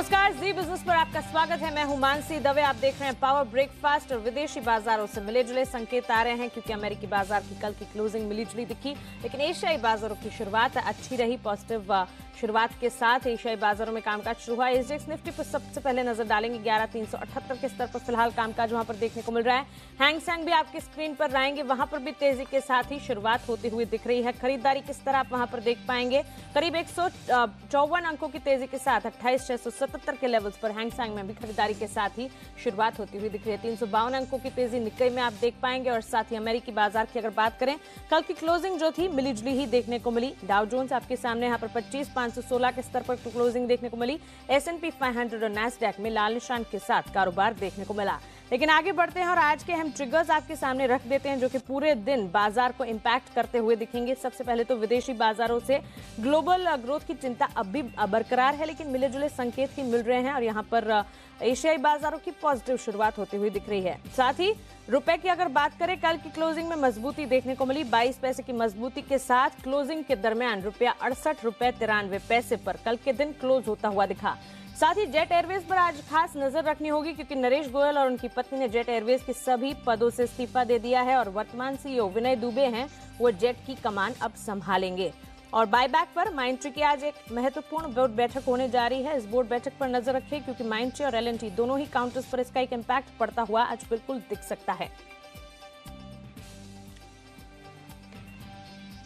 नमस्कार, जी बिजनेस पर आपका स्वागत है। मैं हूं मानसी दवे। आप देख रहे हैं पावर ब्रेकफास्ट। और विदेशी बाजारों से मिले जुले संकेत आ रहे हैं क्योंकि अमेरिकी बाजार की कल की क्लोजिंग मिली जुली दिखी, लेकिन एशियाई बाजारों की शुरुआत अच्छी रही। पॉजिटिव शुरुआत के साथ एशियाई बाजारों में कामकाज शुरू हुआ। एसजीएक्स निफ्टी पर सबसे पहले नजर डालेंगे। 11,378 के स्तर पर फिलहाल कामकाज वहां पर देखने को मिल रहा है। हैंग सेंग भी आपकी स्क्रीन पर रहेंगे, वहां पर भी तेजी के साथ ही शुरुआत होती हुई दिख रही है। खरीदारी किस तरह आप वहां पर देख पाएंगे, करीब 154 अंकों की तेजी के साथ 28,677 के लेवल्स पर हैंग सेंग में भी खरीदारी के साथ ही शुरुआत होती हुई दिख रही है। 352 अंकों की तेजी निक्केई में आप देख पाएंगे। और साथ ही अमेरिकी बाजार की अगर बात करें, कल की क्लोजिंग जो थी मिली जुली ही देखने को मिली। डाउ जोन्स आपके सामने यहाँ पर 25,516 के स्तर पर क्लोजिंग देखने को मिली। S&P 500 और नैस्डैक में लाल निशान के साथ कारोबार देखने को मिला। लेकिन आगे बढ़ते हैं और आज के हम ट्रिगर्स आपके सामने रख देते हैं जो कि पूरे दिन बाजार को इंपैक्ट करते हुए दिखेंगे। सबसे पहले तो विदेशी बाजारों से ग्लोबल ग्रोथ की चिंता अब भी बरकरार है, लेकिन मिले जुले संकेत ही मिल रहे हैं और यहाँ पर एशियाई बाजारों की पॉजिटिव शुरुआत होती हुई दिख रही है। साथ ही रुपए की अगर बात करें, कल की क्लोजिंग में मजबूती देखने को मिली। 22 पैसे की मजबूती के साथ क्लोजिंग के दरमियान रुपया 68.93 पर कल के दिन क्लोज होता हुआ दिखा। साथ ही जेट एयरवेज पर आज खास नजर रखनी होगी क्योंकि नरेश गोयल और उनकी पत्नी ने जेट एयरवेज के सभी पदों से इस्तीफा दे दिया है और वर्तमान सीईओ विनय दुबे हैं, वो जेट की कमान अब संभालेंगे। और बायबैक पर माइंडट्री की आज एक महत्वपूर्ण बोर्ड बैठक होने जा रही है। इस बोर्ड बैठक पर नजर रखिए क्योंकि माइंडट्री और एल&टी दोनों ही काउंटर्स पर इसका एक इम्पैक्ट पड़ता हुआ आज बिल्कुल दिख सकता है।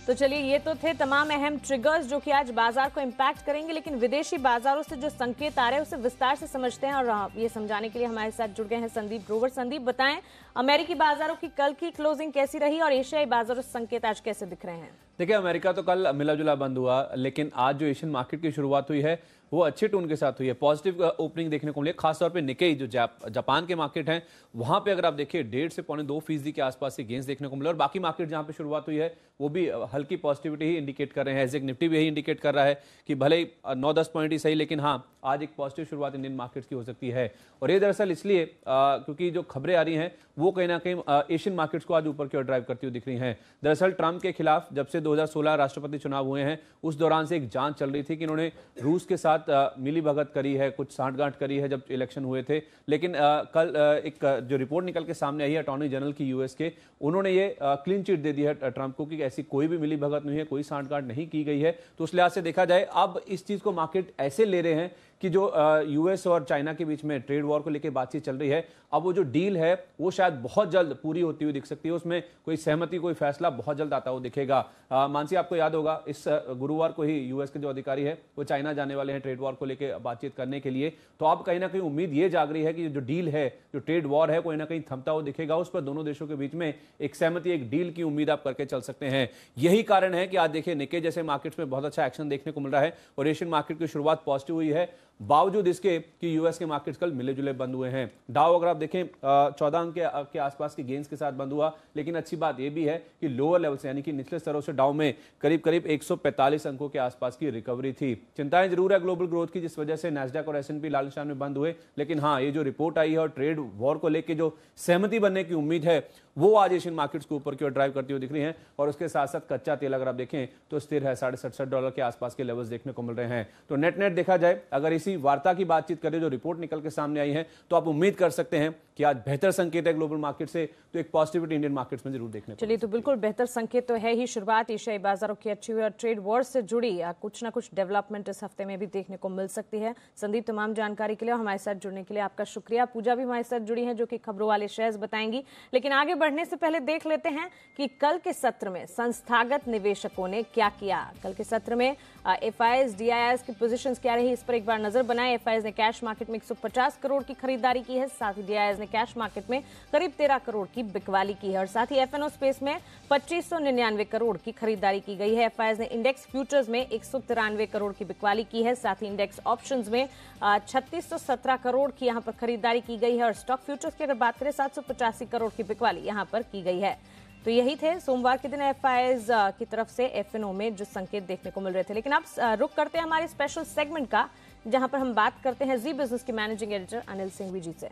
तो चलिए, ये तो थे तमाम अहम ट्रिगर्स जो कि आज बाजार को इंपैक्ट करेंगे, लेकिन विदेशी बाजारों से जो संकेत आ रहे हैं उसे विस्तार से समझते हैं। और ये समझाने के लिए हमारे साथ जुड़ गए हैं संदीप ग्रोवर। संदीप, बताएं अमेरिकी बाजारों की कल की क्लोजिंग कैसी रही और एशियाई बाजारों से संकेत आज कैसे दिख रहे हैं? देखिए, अमेरिका तो कल मिला जुला बंद हुआ, लेकिन आज जो एशियन मार्केट की शुरुआत हुई है वो अच्छे टोन के साथ हुई है। पॉजिटिव ओपनिंग देखने को मिली, खासतौर पे निक्केई जो जापान के मार्केट हैं वहां पे अगर आप देखिए 1.5 से 2.25% के आसपास के गेंस देखने को मिले। और बाकी मार्केट जहां पे शुरुआत हुई है वो भी हल्की पॉजिटिविटी ही इंडिकेट कर रहे हैं। एसजेक निफ्टी भी यही इंडिकेट कर रहा है कि भले ही 9-10 पॉइंट ही सही, लेकिन हाँ, आज एक पॉजिटिव शुरुआत इंडियन मार्केट्स की हो सकती है। और ये दरअसल इसलिए क्योंकि जो खबरें आ रही हैं वो कहीं ना कहीं एशियन मार्केट्स को आज ऊपर की ओर ड्राइव करती हुई दिख रही हैं। दरअसल ट्रंप के खिलाफ जब से 2016 राष्ट्रपति चुनाव हुए हैं उस दौरान से एक जांच चल रही थी कि इन्होंने रूस के साथ मिली भगत करी है, कुछ सांठगांठ करी है जब इलेक्शन हुए थे। लेकिन कल एक जो रिपोर्ट निकल के सामने आई है अटॉर्नी जनरल की यूएस के, उन्होंने ये क्लीन चिट दे दी है ट्रंप को कि ऐसी कोई भी मिली भगत नहीं है, कोई सांठगांठ नहीं की गई है। तो उस लिहाज से देखा जाए अब इस चीज को मार्केट ऐसे ले रहे हैं कि जो यूएस और चाइना के बीच में ट्रेड वॉर को लेकर बातचीत चल रही है, अब वो जो डील है वो शायद बहुत जल्द पूरी होती हुई दिख सकती है। उसमें कोई सहमति, कोई फैसला बहुत जल्द आता हुआ दिखेगा। मानसी, आपको याद होगा इस गुरुवार को ही यूएस के जो अधिकारी है वो चाइना जाने वाले हैं ट्रेड वॉर को लेकर बातचीत करने के लिए। तो अब कहीं ना कहीं उम्मीद ये जाग रही है कि जो डील है, जो ट्रेड वॉर है, कोई ना कहीं थमता हुआ दिखेगा। उस पर दोनों देशों के बीच में एक सहमति, एक डील की उम्मीद आप करके चल सकते हैं। यही कारण है कि आज देखिए निक्केई जैसे मार्केट्स में बहुत अच्छा एक्शन देखने को मिल रहा है और एशियन मार्केट की शुरुआत पॉजिटिव हुई है, बावजूद इसके कि यूएस के मार्केट्स कल मिले जुले बंद हुए हैं। डाउ अगर आप देखें 14 अंक के आसपास के गेंस के साथ बंद हुआ, लेकिन अच्छी बात यह भी है कि लोअर लेवल से यानी कि निचले स्तरों से डाउ में करीब 145 अंकों के आसपास की रिकवरी थी। चिंताएं जरूर है ग्लोबल ग्रोथ की, जिस वजह से नैस्डैक और S&P लाल निशान में बंद हुए। लेकिन हाँ, ये जो रिपोर्ट आई है और ट्रेड वॉर को लेकर जो सहमति बनने की उम्मीद है वो आज एशियन मार्केट्स को ऊपर की ओर ड्राइव करती हुई दिख रही है। और उसके साथ साथ कच्चा तेल अगर आप देखें तो स्थिर है, $67 के आसपास के लेवल्स देखने को मिल रहे हैं। तो नेट देखा जाए, अगर इसी वार्ता की बातचीत करें जो रिपोर्ट निकल के सामने आई है, तो आप उम्मीद कर सकते हैं कि आज बेहतर संकेत है ग्लोबल मार्केट से, तो एक पॉजिटिविटी इंडियन मार्केट्स में जरूर देखने को। चलिए, तो बिल्कुल बेहतर संकेत तो है ही। शुरुआत एशियाई बाजारों की अच्छी हुई और ट्रेड वॉर से जुड़ी कुछ ना कुछ डेवलपमेंट इस हफ्ते में भी देखने को मिल सकती है। संदीप, तमाम जानकारी के लिए और हमारे साथ जुड़ने के लिए आपका शुक्रिया। पूजा भी हमारे साथ जुड़ी है जो कि खबरों वाले शेयर्स बताएंगी। लेकिन आगे बढ़ने से पहले देख लेते हैं कि कल के सत्र में संस्थागत निवेशकों ने क्या किया। कल के सत्र में एफआईएस, डीआईएस की पोजीशंस क्या रही, इस पर एक बार नजर बनाएं। एफआईएस ने कैश मार्केट में 150 करोड़ की खरीदारी की है, साथ ही डीआईएस ने कैश मार्केट में करीब 13 करोड़ की बिकवाली की है और साथ ही एफएनओ स्पेस में 2599 करोड़ की खरीदारी की गई है। एफआईएस ने इंडेक्स फ्यूचर्स में 193 करोड़ की बिकवाली की है, साथ ही इंडेक्स ऑप्शंस में 3617 करोड़ की यहां पर खरीदारी की गई है और स्टॉक फ्यूचर्स की अगर बात करें 785 करोड़ की बिकवाली यहां पर की गई है। तो यही थे सोमवार के दिन एफआईएस की तरफ से एफएनओ में जो संकेत देखने को मिल रहे थे। लेकिन अब रुक करते हैं हमारे स्पेशल सेगमेंट का, जहां पर हम बात करते हैं जी बिजनेस के मैनेजिंग एडिटर अनिल सिंघवी जी से।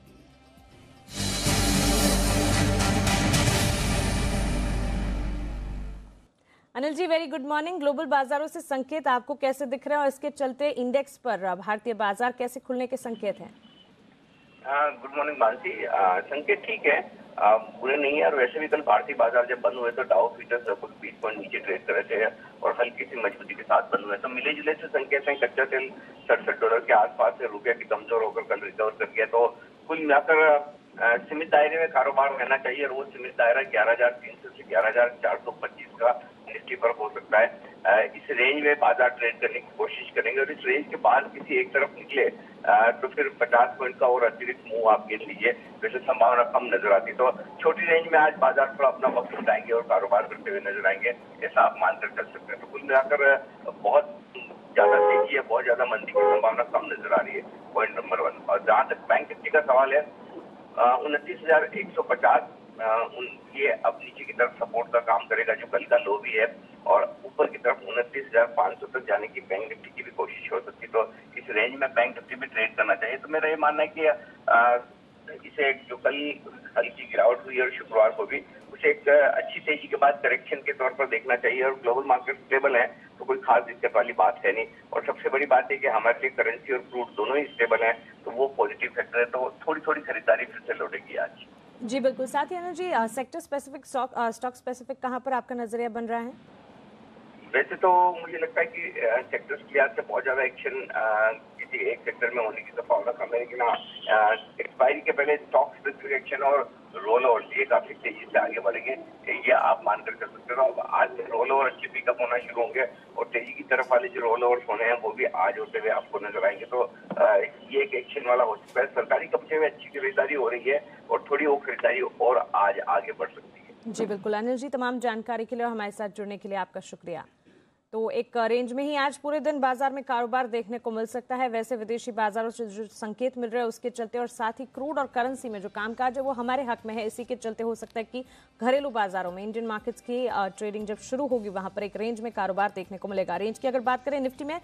Anil ji, very good morning. Global बाजारों से संकेत आपको कैसे दिख रहे हैं और इसके चलते इंडेक्स पर भारतीय बाजार कैसे खुलने के संकेत हैं? Good morning Mansi. संकेत ठीक है, बुरे नहीं है। और वैसे भी कल भारतीय बाजार जब बंद हुए तो डाउ फ्यूचर्स कुछ 20 पॉइंट नीचे ट्रेड कर रहे थे और हल्की सी मजबूती के साथ बंद हुए। तो मिले जुले से संकेत हैं। कच्चा तेल $67 के आसपास से रुपया की कमजोर होकर कल रिकवर कर गया। तो कुल मिलाकर सीमित दायरे में कारोबार रहना चाहिए। रोज सीमित दायरा 11,300 से 11,425 का निफ्टी पर हो सकता है। इस रेंज में बाजार ट्रेड करने की कोशिश करेंगे और इस रेंज के बाद किसी एक तरफ निकले तो फिर 50 पॉइंट का और अतिरिक्त मूव आप गिन लीजिए। वैसे संभावना कम नजर आती। तो छोटी रेंज में आज बाजार थोड़ा अपना वक्त उठाएंगे और कारोबार करते हुए नजर आएंगे, ऐसा आप मानकर चल सकते हैं। तो कुल मिलाकर बहुत ज्यादा तेजी है, बहुत ज्यादा मंदी की संभावना कम नजर आ रही है, पॉइंट नंबर 1। और जहां तक बैंक निफ्टी का सवाल है, 29,150 ये अब नीचे की तरफ सपोर्ट का काम करेगा, जो कल का लो भी है। और ऊपर की तरफ 29,500 तक जाने की बैंक निफ्टी की भी कोशिश हो सकती है। तो इस रेंज में बैंक निफ्टी भी ट्रेड करना चाहिए। तो मेरा ये मानना है कि इसे जो कल हल्की गिरावट हुई और शुक्रवार को भी, उसे एक अच्छी तेजी के बाद करेक्शन के तौर पर देखना चाहिए। और ग्लोबल मार्केट स्टेबल है तो कोई खास दिक्कत वाली बात है नहीं। और सबसे बड़ी बात है कि हमारे लिए करेंसी और क्रूड दोनों ही स्टेबल है, तो वो पॉजिटिव फैक्टर है। तो थोड़ी थोड़ी खरीदारी फिर से लौटेगी आज। जी बिल्कुल। साथ ही Anil ji, sector specific stock specific कहां पर आपका नजरिया बन रहा है? वैसे तो मुझे लगता है कि सेक्टर्स के लिहाज से बहुत ज्यादा एक्शन किसी एक सेक्टर में होने की संभावना कम है। लेकिन एक्सपायरी के पहले स्टॉक स्पेसिफिक एक्शन और रोल ओवर ये काफी तेजी से आगे बढ़ेंगे, ये आप मानकर कर सकते हो। आज से रोल ओवर अच्छे पिकअप होना शुरू होंगे और तेजी की तरफ वाले जो रोल ओवर होने हैं वो भी आज होते हुए आपको नजर आएंगे। तो ये एक एक्शन वाला हो सकता है। सरकारी कब्जे में अच्छी खरीदारी हो रही है और थोड़ी वो खरीदारी और आज आगे बढ़ सकती है। जी बिल्कुल अनिल जी, तमाम जानकारी के लिए और हमारे साथ जुड़ने के लिए आपका शुक्रिया। तो एक रेंज में ही आज पूरे दिन बाजार में कारोबार देखने को मिल सकता है। वैसे विदेशी बाजारों से जो संकेत मिल रहे हैं उसके चलते और साथ ही क्रूड और करेंसी में जो कामकाज है वो हमारे हक में है, इसी के चलते हो सकता है कि घरेलू बाजारों में इंडियन मार्केट्स की ट्रेडिंग जब शुरू होगी वहां पर एक रेंज में कारोबार देखने को मिलेगा। रेंज की अगर बात करें, निफ्टी में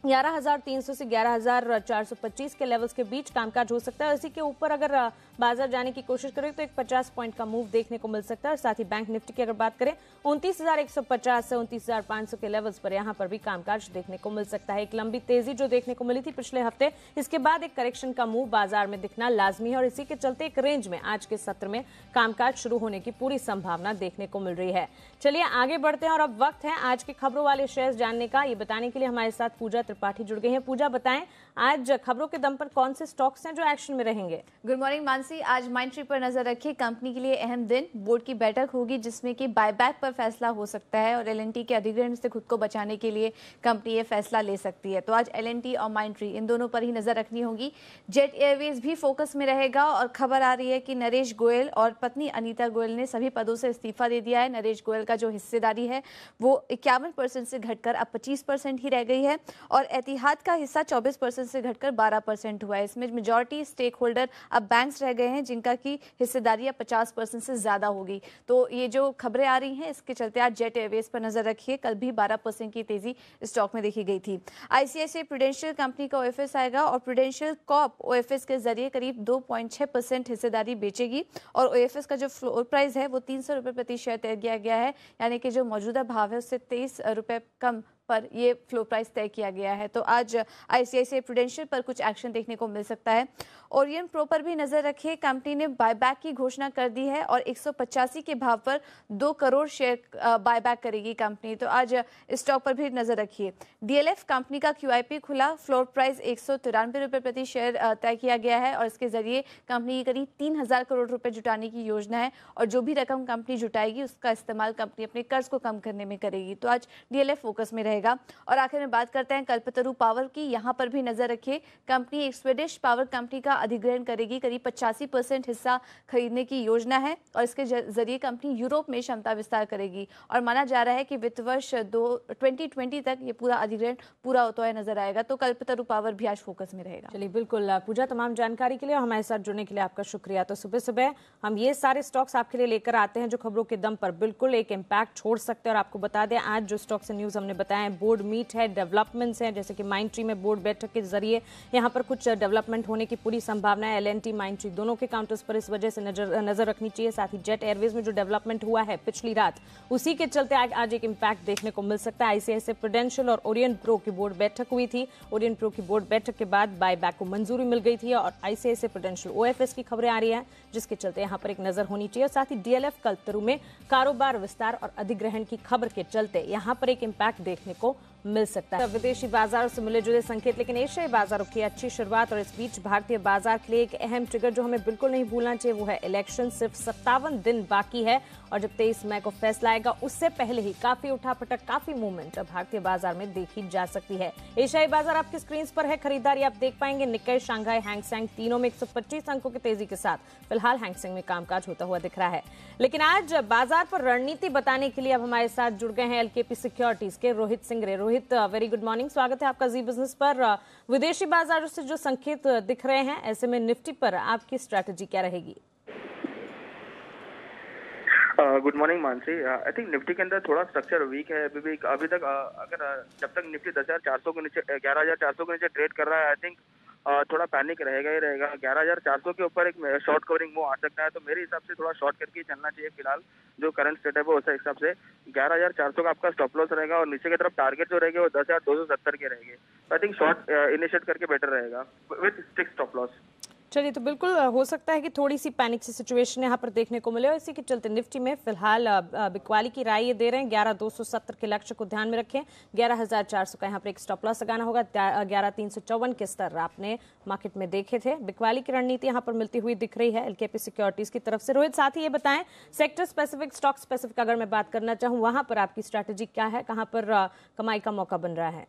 11,300 से 11,425 के लेवल्स के बीच कामकाज हो सकता है। इसी के ऊपर अगर बाजार जाने की कोशिश करें तो एक 50 पॉइंट का मूव देखने को मिल सकता है। और साथ ही बैंक निफ्टी की अगर बात करें, 29,150 से 29,500 के लेवल्स पर यहां पर भी कामकाज देखने को मिल सकता है। एक लंबी तेजी जो देखने को मिली थी पिछले हफ्ते, इसके बाद एक करेक्शन का मूव बाजार में दिखना लाजमी है और इसी के चलते एक रेंज में आज के सत्र में कामकाज शुरू होने की पूरी संभावना देखने को मिल रही है। चलिए आगे बढ़ते हैं और अब वक्त है आज के खबरों वाले शेयर्स जानने का। ये बताने के लिए हमारे साथ पूजा त्रिपाठी जुड़ गई हैं। पूजा, बताएं आज खबरों के दम पर कौन से स्टॉक्स हैं जो एक्शन में रहेंगे? Good morning Mansi. आज माइंडट्री पर नजर रखिए। कंपनी के लिए अहम दिन, बोर्ड की बैठक होगी जिसमें कि बायबैक पर फैसला हो सकता है और एलएनटी के अधिग्रहण से खुद को बचाने के लिए कंपनी ये फैसला ले सकती है। तो आज एलएनटी और माइंडट्री इन दोनों पर ही नजर रखनी होगी। जेट एयरवेज भी फोकस में रहेगा और खबर आ रही है कि नरेश गोयल और पत्नी अनीता गोयल ने सभी पदों से इस्तीफा दे दिया है। नरेश गोयल का जो हिस्सेदारी है वो 51% से घटकर अब 25% ही रह गई है और एतिहाद का हिस्सा 24% से घटकर 12% हुआ है। इसमें मेजॉरिटी स्टेक होल्डर अब बैंक्स रह गए हैं जिनका की हिस्सेदारी अब 50% से ज्यादा होगी। तो ये जो खबरें आ रही हैं इसके चलते आज जेट एयरवेज पर नजर रखिए। कल भी 12% की तेजी स्टॉक में देखी गई थी। आईसीआईसीआई प्रूडेंशियल कंपनी का ओएफएस आएगा और प्रूडेंशियल कॉर्प ओएफएस के जरिए करीब 2.6% हिस्सेदारी बेचेगी और ओएफएस का जो फ्लोर प्राइस है वो 300 रुपए प्रति शेयर तय किया गया है, यानी कि जो मौजूदा भाव है उससे 23 रुपए कम पर ये फ्लोर प्राइस तय किया गया है। तो आज आईसीआईसीआई प्रूडेंशियल पर कुछ एक्शन देखने को मिल सकता है। ओरियन प्रो पर भी नजर रखिए। कंपनी ने बायबैक की घोषणा कर दी है और 185 के भाव पर 2 करोड़ शेयर बायबैक करेगी कंपनी। तो आज स्टॉक पर भी नजर रखिए। डीएलएफ कंपनी का क्यूआईपी खुला, फ्लोर प्राइस 193 रुपए प्रति शेयर तय किया गया है और इसके जरिए कंपनी की करीब 3,000 करोड़ रुपए जुटाने की योजना है और जो भी रकम कंपनी जुटाएगी उसका इस्तेमाल कंपनी अपने कर्ज को कम करने में करेगी। तो आज डीएलएफ फोकस में रहेगा। और आखिर में बात करते हैं कल्पतरु पावर की। यहां पर भी नजर रखिए। कंपनी एक स्वीडिश पावर कंपनी का अधिग्रहण करेगी। करीब 85% हिस्सा खरीदने की योजना है और इसके जरिए कंपनी यूरोप में क्षमता विस्तार करेगी और माना जा रहा है कि वित्त वर्ष 2020 तक ये पूरा अधिग्रहण पूरा होता हुआ नजर आएगा। तो कल्पतरु पावर भी आज फोकस में रहेगा। चलिए बिल्कुल पूजा, तमाम जानकारी के लिए और हमारे साथ जुड़ने के लिए आपका शुक्रिया। तो सुबह सुबह हम ये सारे स्टॉक्स आपके लिए लेकर आते हैं जो खबरों के दम पर बिल्कुल एक इम्पैक्ट छोड़ सकते हैं और आपको बता दें आज जो स्टॉक्स न्यूज हमने बताया है, बोर्ड मीट है, डेवलपमेंट्स हैं, जैसे कि माइंट्री में बोर्ड बैठक के जरिए यहाँ पर कुछ डेवलपमेंट होने की पूरी संभावना है। L&T माइंट्री दोनों के काउंटर्स पर इस वजह से नजर रखनी चाहिए। साथ ही जेट एयरवेज में जो डेवलपमेंट हुआ है पिछली रात, उसी के चलते आज एक इम्पैक्ट देखने को मिल सकता है। ICICI प्रूडेंशियल और ओरिएंट प्रो की बोर्ड बैठक हुई थी। ओरिएंट प्रो की बोर्ड बैठक के बाद बायबैक को मंजूरी मिल गई थी और ICICI प्रूडेंशियल OFS की खबरें आ रही है, जिसके चलते यहाँ पर एक नजर होनी चाहिए। और साथ ही DLF कल्पतरू में कारोबार विस्तार और अधिग्रहण की खबर के चलते यहाँ पर एक इम्पैक्ट देखने को मिल सकता है। विदेशी बाजारों से मिले जुले संकेत, लेकिन एशियाई बाजारों की अच्छी शुरुआत और इस बीच भारतीय बाजार के लिए एक अहम ट्रिगर जो हमें बिल्कुल नहीं भूलना चाहिए वो है इलेक्शन। सिर्फ 57 दिन बाकी है और जब 23 मई को फैसला आएगा उससे पहले ही काफी उठापटक, काफी मूवमेंट भारतीय बाजार में देखी जा सकती है। एशियाई बाजार आपकी स्क्रीन पर है, खरीदारी आप देख पाएंगे। निक्केई, शांघाई, हैंगसेंग तीनों में 125 अंकों की तेजी के साथ फिलहाल हैंगसेंग में कामकाज होता हुआ दिख रहा है। लेकिन आज बाजार पर रणनीति बताने के लिए अब हमारे साथ जुड़ गए हैं LKP सिक्योरिटीज के Rohit Singare. Rohit, very good morning, स्वागत है आपका जी बिजनेस पर। विदेशी बाजारों से जो संकेत दिख रहे हैं, ऐसे में निफ्टी पर आपकी स्ट्रैटेजी क्या रहेगी? Good morning Mansi. I think Nifty के अंदर थोड़ा स्ट्रक्चर वीक है अभी तक। अगर जब तक निफ्टी 10,400 के नीचे 11,400 के नीचे ट्रेड कर रहा है, आई थिंक थोड़ा पैनिक रहेगा ही रहेगा। 11,400 के ऊपर एक शॉर्ट कवरिंग मूव आ सकता है, तो मेरे हिसाब से थोड़ा शॉर्ट करके चलना चाहिए फिलहाल। जो करंट स्टेट है वो उस हिसाब से 11,400 का आपका स्टॉप लॉस रहेगा और नीचे की तरफ टारगेट जो रहेगा वो 10,270 के रहेंगे। तो आई थिंक शॉर्ट इनिशिएट करके बेटर रहेगा विद स्टिक स्टॉप लॉस। चलिए, तो बिल्कुल हो सकता है कि थोड़ी सी पैनिक सी सिचुएशन यहाँ पर देखने को मिले और इसी के चलते निफ्टी में फिलहाल बिकवाली की राय ये दे रहे हैं 11,270 के लक्ष्य को ध्यान में रखें। 11,400 का यहाँ पर एक स्टॉप लॉस लगाना होगा। 11,354 के स्तर आपने मार्केट में देखे थे। बिकवाली की रणनीति यहाँ पर मिलती हुई दिख रही है LKP सिक्योरिटीज की तरफ से। रोहित, साथ ही ये बताएं, सेक्टर स्पेसिफिक, स्टॉक स्पेसिफिक अगर मैं बात करना चाहूँ, वहां पर आपकी स्ट्रैटेजी क्या है, कहाँ पर कमाई का मौका बन रहा है?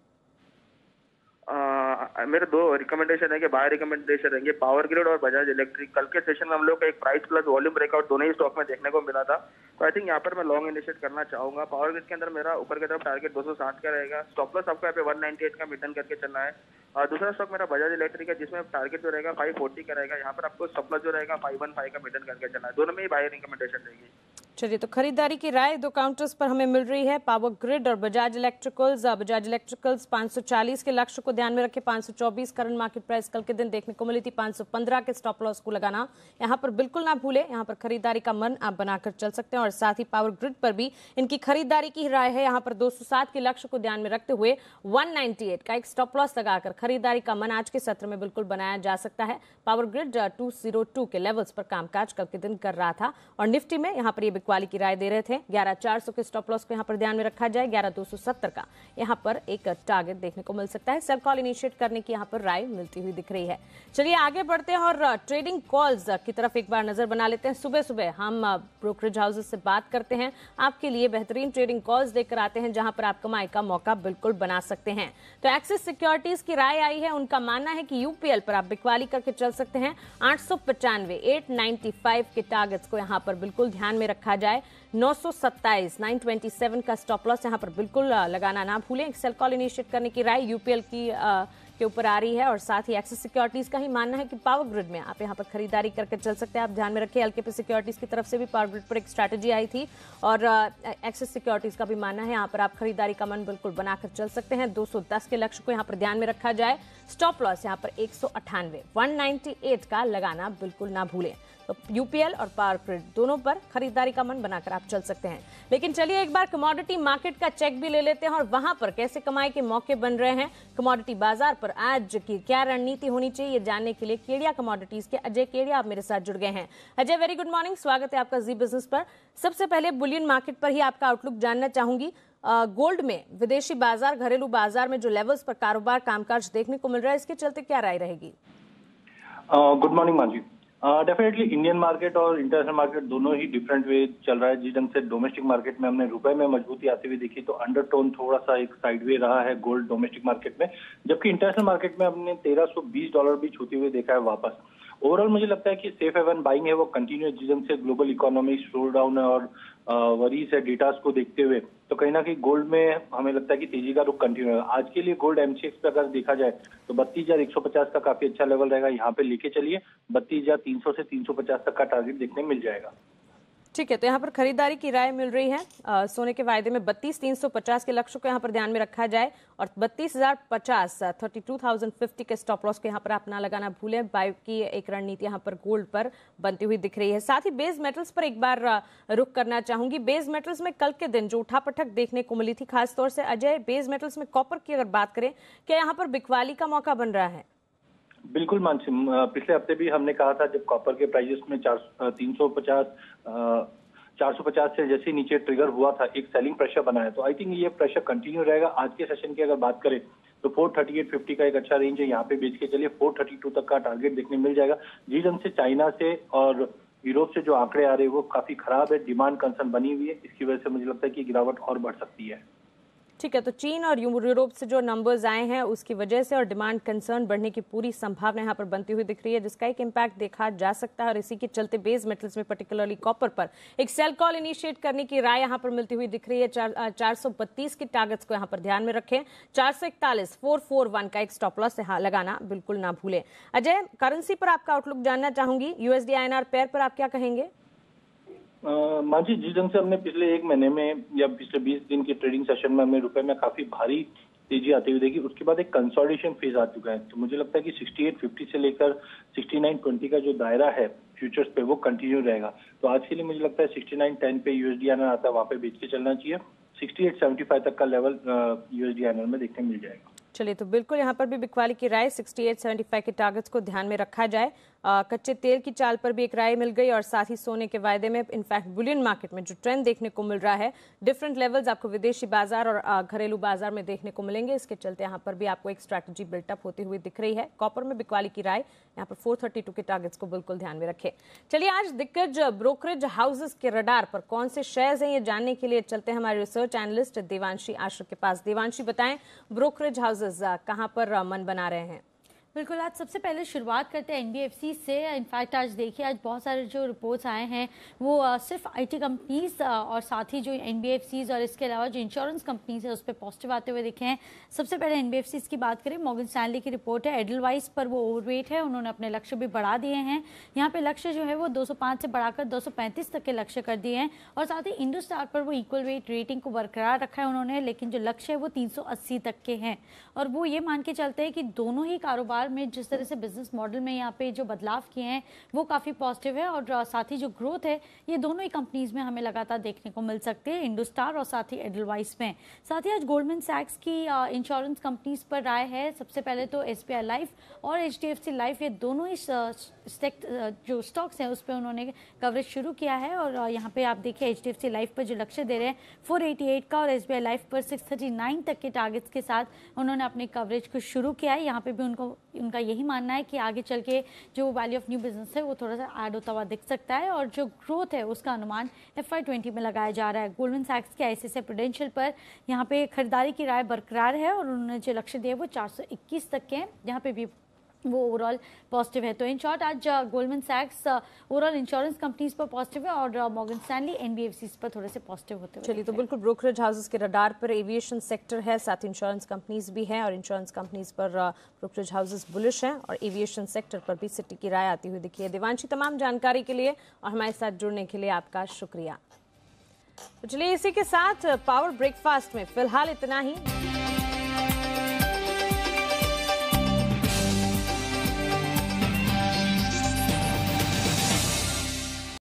मेरे दो रिकमेंडेशन है कि बाय रिकमेंडेशन रहेंगे, पावर ग्रिड और बजाज इलेक्ट्रिक। कल के सेशन में हम लोग का एक प्राइस प्लस वॉल्यूम ब्रेकआउट दोनों ही स्टॉक में देखने को मिला था, तो आई थिंक यहाँ पर मैं लॉन्ग इनिशिएट करना चाहूंगा। पावर ग्रिड के अंदर मेरा ऊपर की तरफ टारगेट 260 का रहेगा, स्टॉप लॉस आपको यहाँ पे 198 का मेंटेन करके चलना है। दूसरा स्टॉक मेरा बजाज इलेक्ट्रिक है, जिसमें टारगेट जो रहेगा 540 का रहेगा। यहाँ पर आपको स्टॉप लॉस जो रहेगा 515 का मेंटेन करके चलना है। दोनों में ही बाय रिकमेंडेशन रहेगी। चलिए, तो खरीदारी की राय दो काउंटर्स पर हमें मिल रही है, पावर ग्रिड और बजाज इलेक्ट्रिकल्स। बजाज इलेक्ट्रिकल्स 540 के लक्ष्य को ध्यान में रखे। 524 करंट मार्केट प्राइस कल के दिन देखने को मिली थी। 515 के स्टॉप लॉस को लगाना यहाँ पर बिल्कुल ना भूले। यहाँ पर खरीदारी का मन आप बनाकर चल सकते हैं। और साथ ही पावर ग्रिड पर भी इनकी खरीदारी की राय है। यहाँ पर 207 के लक्ष्य को ध्यान में रखते हुए 198 का एक स्टॉप लॉस लगाकर खरीदारी का मन आज के सत्र में बिल्कुल बनाया जा सकता है। पावर ग्रिड 202 के लेवल्स पर कामकाज कल के दिन कर रहा था और निफ्टी में यहाँ पर ये बिकवाली की राय दे रहे थे। 11,400 के स्टॉप लॉस को यहाँ पर ध्यान में रखा जाए। 11,270 का यहाँ पर एक टारगेट देखने को मिल सकता है। सेल कॉल इनिशिएट करने की यहाँ पर राय मिलती हुई दिख रही है। चलिए आगे बढ़ते हैं और ट्रेडिंग कॉल्स की तरफ एक बार नजर बना लेते हैं। सुबह सुबह हम ब्रोकरेज हाउसेस से बात करते हैं, आपके लिए बेहतरीन ट्रेडिंग कॉल्स देकर आते हैं जहां पर आप कमाई का मौका बिल्कुल बना सकते हैं। तो एक्सिस सिक्योरिटीज की राय आई है, उनका मानना है कि यूपीएल पर आप बिकवाली करके चल सकते हैं। 895 895 के टारगेट्स को यहाँ पर बिल्कुल ध्यान में रखा जाए। 927 927 का स्टॉप लॉस यहाँ पर बिल्कुल लगाना ना भूलें। सेल कॉल इनिशिएट करने की राय यूपीएल की के ऊपर आ रही है और साथ ही एक्सिस सिक्योरिटीज का ही मानना है कि पावर ग्रिड में आप यहाँ पर खरीदारी करके चल सकते हैं। आप ध्यान में रखिए, LKP सिक्योरिटीज की तरफ से भी पावर ग्रिड पर एक स्ट्रैटेजी आई थी और एक्सिस सिक्योरिटीज का भी मानना है यहाँ पर आप खरीदारी का मन बिल्कुल बनाकर चल सकते हैं। 210 के लक्ष्य को यहाँ पर ध्यान में रखा जाए। स्टॉप लॉस यहाँ पर 198 198 का लगाना बिल्कुल ना भूलें। तो यूपीएल और पावर ग्रिड दोनों पर खरीदारी का मन बनाकर आप चल सकते हैं। लेकिन चलिए एक बार कमोडिटी मार्केट का चेक भी ले लेते हैं और वहां पर कैसे कमाई के मौके बन रहे हैं। कमोडिटी बाजार पर आज की क्या रणनीति होनी चाहिए, ये जानने के लिए केडिया कमोडिटीज के अजय केडिया आप मेरे साथ जुड़ गए हैं। अजय, वेरी गुड मॉर्निंग, स्वागत है आपका जी बिजनेस पर। सबसे पहले बुलियन मार्केट पर ही आपका आउटलुक जानना चाहूंगी। गोल्ड में विदेशी बाजार, घरेलू बाजार में जो लेवल्स पर कारोबार कामकाज देखने को मिल रहा है, इसके चलते क्या राय रहेगी? Good morning Manjhi. Definitely Indian market और इंटरनेशनल मार्केट दोनों ही डिफरेंट वे चल रहा है। जिस ढंग से डोमेस्टिक मार्केट में हमने रुपए में मजबूती आती हुई देखी, तो अंडरटोन थोड़ा सा एक साइडवे रहा है गोल्ड डोमेस्टिक मार्केट में, जबकि इंटरनेशनल मार्केट में हमने $1,320 भी छूते हुए देखा है वापस। ओवरऑल मुझे लगता है कि सेफ हेवन बाइंग है वो कंटिन्यू, जिस ढंग से ग्लोबल इकोनॉमी स्लो डाउन है और वरीज है डेटास को देखते हुए, तो कहीं ना कहीं गोल्ड में हमें लगता है कि तेजी का रुख कंटिन्यू है। आज के लिए गोल्ड MCX पे अगर देखा जाए तो 32,150 का काफी अच्छा लेवल रहेगा, यहाँ पे लेके चलिए। 32,300 से 350 तक का टारगेट देखने मिल जाएगा। ठीक है, तो यहाँ पर खरीदारी की राय मिल रही है। सोने के वायदे में 32,350 के लक्ष्य को यहाँ पर ध्यान में रखा जाए और 32,050 32,050 के स्टॉप लॉस को यहाँ पर आप ना लगाना भूलें। बाय की एक रणनीति यहाँ पर गोल्ड पर बनती हुई दिख रही है। साथ ही बेस मेटल्स पर एक बार रुख करना चाहूंगी। बेस मेटल्स में कल के दिन जो उठापटक देखने को मिली थी, खासतौर से अजय, बेस मेटल्स में कॉपर की अगर बात करें, क्या यहाँ पर बिकवाली का मौका बन रहा है? बिल्कुल मानसी, पिछले हफ्ते भी हमने कहा था जब कॉपर के प्राइसेस में 450 से जैसे नीचे ट्रिगर हुआ था, एक सेलिंग प्रेशर बनाया, तो आई थिंक ये प्रेशर कंटिन्यू रहेगा। आज के सेशन की अगर बात करें तो 438.50 का एक अच्छा रेंज है, यहाँ पे बेच के चलिए 432 तक का टारगेट देखने मिल जाएगा। जिस ढंग से चाइना से और यूरोप से जो आंकड़े आ रहे हैं वो काफी खराब है, डिमांड कंसर्न बनी हुई है, इसकी वजह से मुझे लगता है कि गिरावट और बढ़ सकती है। ठीक है, तो चीन और यूरोप से जो नंबर्स आए हैं उसकी वजह से और डिमांड कंसर्न बढ़ने की पूरी संभावना यहाँ पर बनती हुई दिख रही है, जिसका एक इम्पैक्ट देखा जा सकता है। और इसी के चलते बेस मेटल्स में पर्टिकुलरली कॉपर पर एक सेल कॉल इनिशिएट करने की राय यहाँ पर मिलती हुई दिख रही है। 432 के टारगेट्स को यहाँ पर ध्यान में रखें। 441 441 का एक स्टॉप लॉस यहाँ लगाना बिल्कुल ना भूलें। अजय, करेंसी पर आपका आउटलुक जानना चाहूंगी। यूएसडी INR पेयर पर आप क्या कहेंगे? मांझी, जिस ढंग से हमने पिछले एक महीने में या पिछले 20 दिन की ट्रेडिंग सेशन में हमें रुपए में काफी भारी तेजी आती हुई देखी, उसके बाद एक कंसोलिडेशन फेज आ चुका है। तो मुझे लगता है कि 68.50 से लेकर 69.20 का जो दायरा है फ्यूचर्स पे वो कंटिन्यू रहेगा। तो आज के लिए मुझे लगता है 69.10 पे यूएसडी INR आता है, वहां पे बेच के चलना चाहिए। 68.75 तक का लेवल यूएसडी INR में देखने मिल जाएगा। चलिए, तो बिल्कुल यहाँ पर भी बिकवाली की राय 68.75 के टारगेट्स को ध्यान में रखा जाए। कच्चे तेल की चाल पर भी एक राय मिल गई और साथ ही सोने के वायदे में इनफैक्ट बुलियन मार्केट में जो ट्रेंड देखने को मिल रहा है, डिफरेंट लेवल्स आपको विदेशी बाजार और घरेलू बाजार में देखने को मिलेंगे। इसके चलते यहाँ पर भी आपको एक स्ट्रैटेजी बिल्टअप होती हुई दिख रही है। कॉपर में बिकवाली की राय यहाँ पर 432 के टारगेट्स को बिल्कुल ध्यान में रखें। चलिए, आज दिग्गज ब्रोकरेज हाउसेस के रडार पर कौन से शेयर्स हैं ये जानने के लिए चलते हैं हमारे रिसर्च एनालिस्ट देवांशी आश्रय के पास। देवांशी, बताएं ब्रोकरेज हाउसेस कहां पर मन बना रहे हैं? बिल्कुल, आज सबसे पहले शुरुआत करते हैं एनबीएफसी से। इनफैक्ट आज देखिए, आज बहुत सारे जो रिपोर्ट्स आए हैं वो सिर्फ आईटी कंपनीज और साथ ही जो एनबीएफसीज और इसके अलावा जो इंश्योरेंस कंपनीज है उस पर पॉजिटिव आते हुए दिखे हैं। सबसे पहले एनबीएफसीज की बात करें, मॉर्गन स्टैनली की रिपोर्ट है। एडलवाइस पर वो ओवरवेट है, उन्होंने अपने लक्ष्य भी बढ़ा दिए हैं। यहाँ पे लक्ष्य जो है वो 205 से बढ़ाकर 235 तक के लक्ष्य कर दिए हैं। और साथ ही इंडोस्टार पर वो इक्वल वेट रेटिंग को बरकरार रखा है उन्होंने, लेकिन जो लक्ष्य है वो 380 तक के हैं। और वो ये मान के चलते हैं कि दोनों ही कारोबार में जिस तरह से बिजनेस मॉडल में यहाँ पे जो बदलाव किए हैं वो काफ़ी पॉजिटिव है। और साथ ही जो ग्रोथ है ये दोनों ही कंपनीज में हमें लगातार देखने को मिल सकती है, इंडोस्टार और साथ ही एडलवाइस में। साथ ही आज गोल्डमैन सैक्स की इंश्योरेंस कंपनीज पर राय है। सबसे पहले तो एसबीआई लाइफ और एचडीएफसी लाइफ, ये दोनों ही जो स्टॉक्स हैं उस पर उन्होंने कवरेज शुरू किया है। और यहाँ पे आप देखिए, एचडीएफसी लाइफ पर जो लक्ष्य दे रहे हैं 488 का और एसबीआई लाइफ पर 639 तक के टारगेट्स के साथ उन्होंने अपने कवरेज को शुरू किया है। यहाँ पे भी उनका यही मानना है कि आगे चल के जो वैल्यू ऑफ न्यू बिजनेस है वो थोड़ा सा ऐड होता हुआ दिख सकता है और जो ग्रोथ है उसका अनुमान FY20 में लगाया जा रहा है। गोल्डमैन सैक्स के ICICI प्रूडेंशियल पर यहाँ पे खरीदारी की राय बरकरार है और उन्होंने जो लक्ष्य दिए वो 421 तक के हैं, यहाँ पे भी वो ओवरऑल पॉजिटिव है। तो इन शॉर्ट आज गोल्डमैन सैक्स ओवरऑल इंश्योरेंस कंपनीज पर पॉजिटिव है और मॉर्गन स्टैनली एनबीएफसी पर थोड़े से पॉजिटिव होते हुए। चलिए, तो बिल्कुल ब्रोकरेज हाउसेस के रडार पर एविएशन सेक्टर है, साथ इंश्योरेंस कंपनीज भी हैं और इंश्योरेंस कंपनीज पर ब्रोकरेज हाउसेस बुलिश हैं और एविएशन सेक्टर पर भी सिटी की राय आती हुई दिखी है। देवांशी, तमाम जानकारी के लिए और हमारे साथ जुड़ने के लिए आपका शुक्रिया। तो चलिए, इसी के साथ पावर ब्रेकफास्ट में फिलहाल इतना ही।